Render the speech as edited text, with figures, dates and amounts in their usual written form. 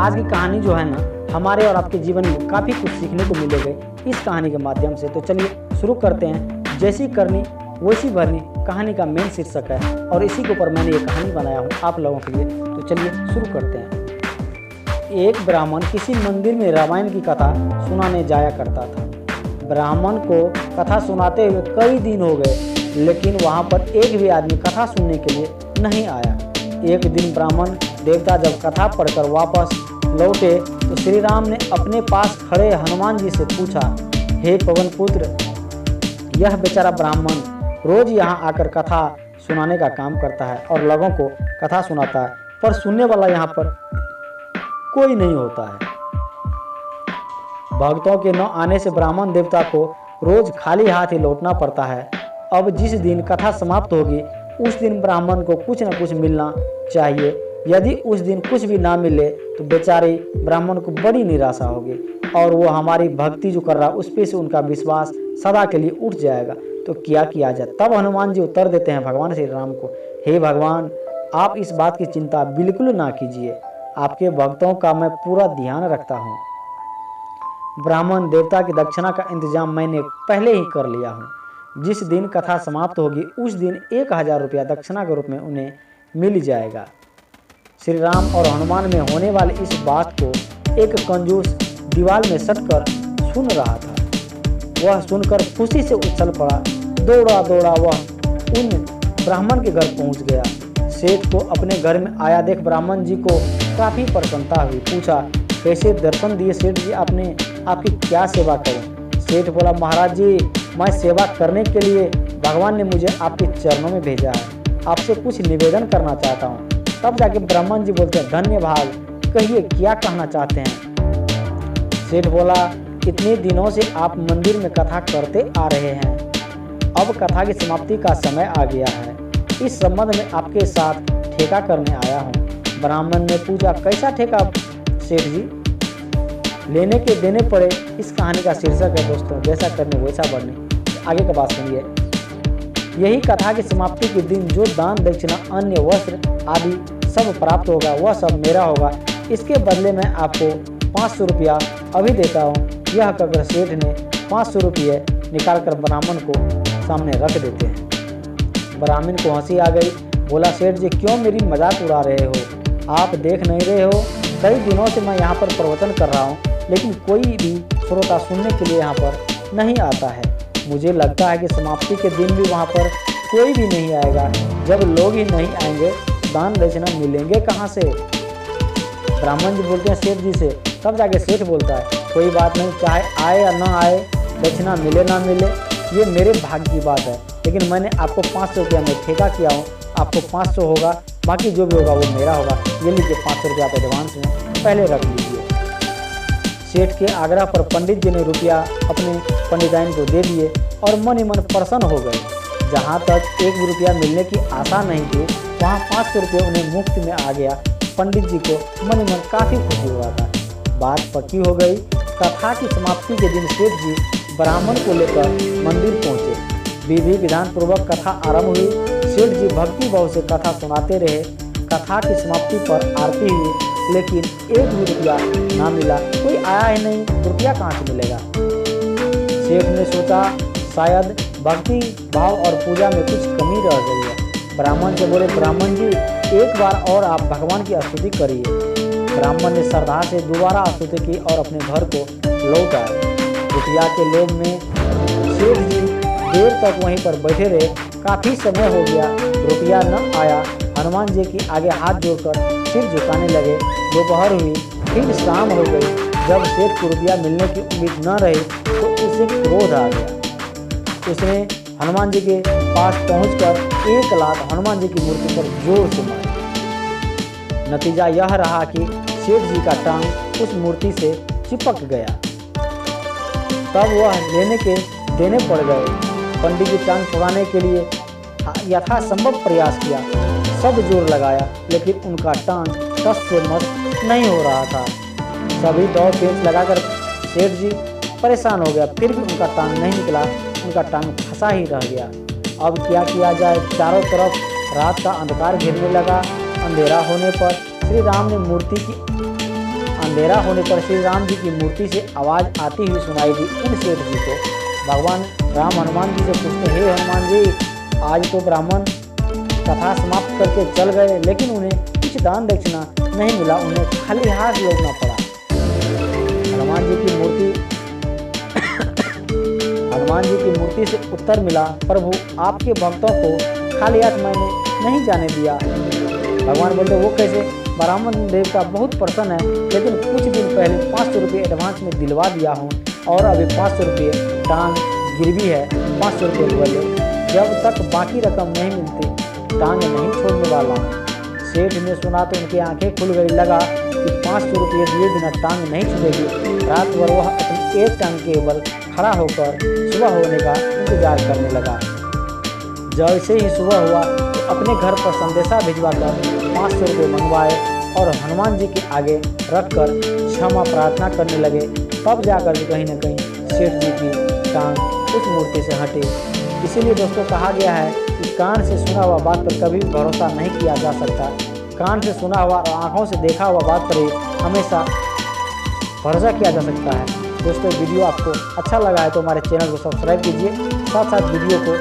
आज की कहानी जो है ना, हमारे और आपके जीवन में काफ़ी कुछ सीखने को मिलेगा इस कहानी के माध्यम से। तो चलिए शुरू करते हैं। जैसी करनी वैसी भरनी कहानी का मेन शीर्षक है और इसी के ऊपर मैंने ये कहानी बनाया हूँ आप लोगों के लिए। तो चलिए शुरू करते हैं। एक ब्राह्मण किसी मंदिर में रामायण की कथा सुनाने जाया करता था। ब्राह्मण को कथा सुनाते हुए कई दिन हो गए, लेकिन वहाँ पर एक भी आदमी कथा सुनने के लिए नहीं आया। एक दिन ब्राह्मण देवता जब कथा पढ़कर वापस लौटे तो श्री राम ने अपने पास खड़े हनुमान जी से पूछा, हे पवन पुत्र, यह बेचारा ब्राह्मण रोज यहाँ आकर कथा सुनाने का काम करता है और लोगों को कथा सुनाता है, पर सुनने वाला यहाँ पर कोई नहीं होता है। भक्तों के न आने से ब्राह्मण देवता को रोज खाली हाथ ही लौटना पड़ता है। अब जिस दिन कथा समाप्त होगी उस दिन ब्राह्मण को कुछ न कुछ मिलना चाहिए। यदि उस दिन कुछ भी ना मिले तो बेचारे ब्राह्मण को बड़ी निराशा होगी और वो हमारी भक्ति जो कर रहा है उस पर से उनका विश्वास सदा के लिए उठ जाएगा। तो क्या किया जाए? तब हनुमान जी उत्तर देते हैं भगवान श्री राम को, हे भगवान, आप इस बात की चिंता बिल्कुल ना कीजिए, आपके भक्तों का मैं पूरा ध्यान रखता हूँ। ब्राह्मण देवता की दक्षिणा का इंतजाम मैंने पहले ही कर लिया हूँ। जिस दिन कथा समाप्त होगी उस दिन 1000 रुपया दक्षिणा के रूप में उन्हें मिल जाएगा। श्री राम और हनुमान में होने वाली इस बात को एक कंजूस दीवार में सटकर सुन रहा था। वह सुनकर खुशी से उछल पड़ा। दौड़ा दौड़ा वह उन ब्राह्मण के घर पहुंच गया। सेठ को अपने घर में आया देख ब्राह्मण जी को काफी प्रसन्नता हुई। पूछा, कैसे दर्शन दिए सेठ जी आपने, आपकी क्या सेवा करूं? सेठ बोला, महाराज जी, मैं सेवा करने के लिए भगवान ने मुझे आपके चरणों में भेजा है, आपसे कुछ निवेदन करना चाहता हूँ। तब जाके ब्राह्मण जी बोलते हैं, धन्य भाग, कहिए क्या कहना चाहते हैं? सेठ बोला, इतने दिनों से आप मंदिर में कथा करते आ रहे हैं, अब कथा की समाप्ति का समय आ गया है। इस संबंध में आपके साथ ठेका करने आया हूँ। ब्राह्मण ने पूछा, कैसा ठेका सेठ जी? लेने के देने पड़े इस कहानी का शीर्षक है दोस्तों, जैसा करने वैसा बढ़ने। आगे का बात सुनिए। यही कथा की समाप्ति के दिन जो दान दक्षिणा अन्य वस्त्र आदि सब प्राप्त होगा वह सब मेरा होगा। इसके बदले में आपको 500 रुपया अभी देता हूँ। यह कहकर सेठ ने 500 रुपये निकालकर ब्राह्मण को सामने रख देते हैं। ब्राह्मण को हंसी आ गई। बोला, सेठ जी क्यों मेरी मजाक उड़ा रहे हो? आप देख नहीं रहे हो, कई दिनों से मैं यहाँ पर प्रवचन कर रहा हूँ, लेकिन कोई भी श्रोता सुनने के लिए यहाँ पर नहीं आता है। मुझे लगता है कि समाप्ति के दिन भी वहाँ पर कोई भी नहीं आएगा। जब लोग ही नहीं आएंगे दान दक्षिणा मिलेंगे कहाँ से? ब्राह्मण जी बोलते हैं सेठ जी से। तब जाके सेठ बोलता है, कोई बात नहीं, चाहे आए या ना आए, दक्षिणा मिले ना मिले, ये मेरे भाग्य की बात है, लेकिन मैंने आपको 500 रुपया में ठेका किया हूँ, आपको 500 होगा, बाकी जो भी होगा वो मेरा होगा। ये लीजिए 500 रुपया आप एडवांस में पहले रख लीजिए। सेठ के आग्रह पर पंडित जी ने रुपया अपने पंडिताइन को दे दिए और मन ही मन प्रसन्न हो गए। जहाँ तक एक भी रुपया मिलने की आशा नहीं थी, वहाँ 500 रुपये उन्हें मुफ्त में आ गया। पंडित जी को मन ही मन काफ़ी खुशी हुआ था। बात पक्की हो गई। कथा की समाप्ति के दिन सेठ जी ब्राह्मण को लेकर मंदिर पहुँचे। विधि विधान पूर्वक कथा आरंभ हुई। सेठ जी भक्ति भाव से कथा सुनाते रहे। कथा की समाप्ति पर आरती हुई, लेकिन एक भी रुपया ना मिला। कोई आया ही नहीं, रुपया कहाँ से मिलेगा? सेठ ने सोचा शायद भक्ति भाव और पूजा में कुछ कमी रह गई है। ब्राह्मण से बोले, ब्राह्मण जी एक बार और आप भगवान की स्तुति करिए। ब्राह्मण ने श्रद्धा से दोबारा स्तुति की और अपने घर को लौट आए। रुपया के लोभ में सेठ जी देर तक वहीं पर बैठे रहे। काफ़ी समय हो गया, रुपया न आया। हनुमान जी के आगे हाथ जोड़कर सिर झुकाने लगे। दोपहर हुई, फिर शाम हो गई। जब सेठ को रुपया मिलने की उम्मीद न रही तो उसे क्रोध आ गया। उसने हनुमान जी के पास पहुंचकर 1 लात हनुमान जी की मूर्ति पर जोर से मारी। नतीजा यह रहा कि सेठ जी का टांग उस मूर्ति से चिपक गया। तब वह लेने के देने पड़ गए। पंडित जी टांग छुड़ाने के लिए यथासंभव प्रयास किया, सब जोर लगाया, लेकिन उनका टांग टस से मस नहीं हो रहा था। सभी दौड़ पेंच लगाकर सेठ जी परेशान हो गया, फिर भी उनका टांग नहीं निकला। उनका टांग फंसा ही रह गया। अब क्या किया जाए? चारों तरफ रात का अंधकार घिरने लगा। अंधेरा होने पर श्री राम ने मूर्ति की अंधेरा होने पर श्री राम जी की मूर्ति से आवाज़ आती हुई सुनाई दी उन सेठ जी को। भगवान राम हनुमान जी से पूछते, हे हनुमान जी, आज तो ब्राह्मण कथा समाप्त करके चल गए, लेकिन उन्हें कुछ दान दक्षिणा नहीं मिला, उन्हें खाली हाथ लौटना पड़ा। हनुमान जी की मूर्ति से उत्तर मिला, प्रभु आपके भक्तों को खाली हाथ मैंने नहीं जाने दिया। भगवान बोलते, वो कैसे? ब्राह्मण देवता बहुत प्रसन्न है, लेकिन कुछ दिन पहले 500 रुपये एडवांस में दिलवा दिया हूँ और अभी 500 रुपये टांग गिरवी है, 500 रुपये बोले, जब तक बाकी रकम नहीं मिलती टांग नहीं छोड़ने वाला हूँ। सेठ ने सुना तो उनकी आंखें खुल गई, लगा कि 500 रुपये दिए बिना टांग नहीं छूटेगी। रात भर वह अपनी एक टांग के बल खड़ा होकर सुबह होने का इंतजार करने लगा। जैसे ही सुबह हुआ तो अपने घर पर संदेशा भिजवाकर 500 रुपये मंगवाए और हनुमान जी के आगे रखकर क्षमा प्रार्थना करने लगे। तब जाकर कहीं न कहीं सेठ जी की टांग उस मूर्ति से हटे। इसीलिए दोस्तों कहा गया है कि कान से सुना हुआ बात पर कभी भी भरोसा नहीं किया जा सकता। कान से सुना हुआ और आँखों से देखा हुआ बात पर ही हमेशा भरोसा किया जा सकता है। दोस्तों वीडियो आपको अच्छा लगा है तो हमारे चैनल को सब्सक्राइब कीजिए, साथ साथ वीडियो को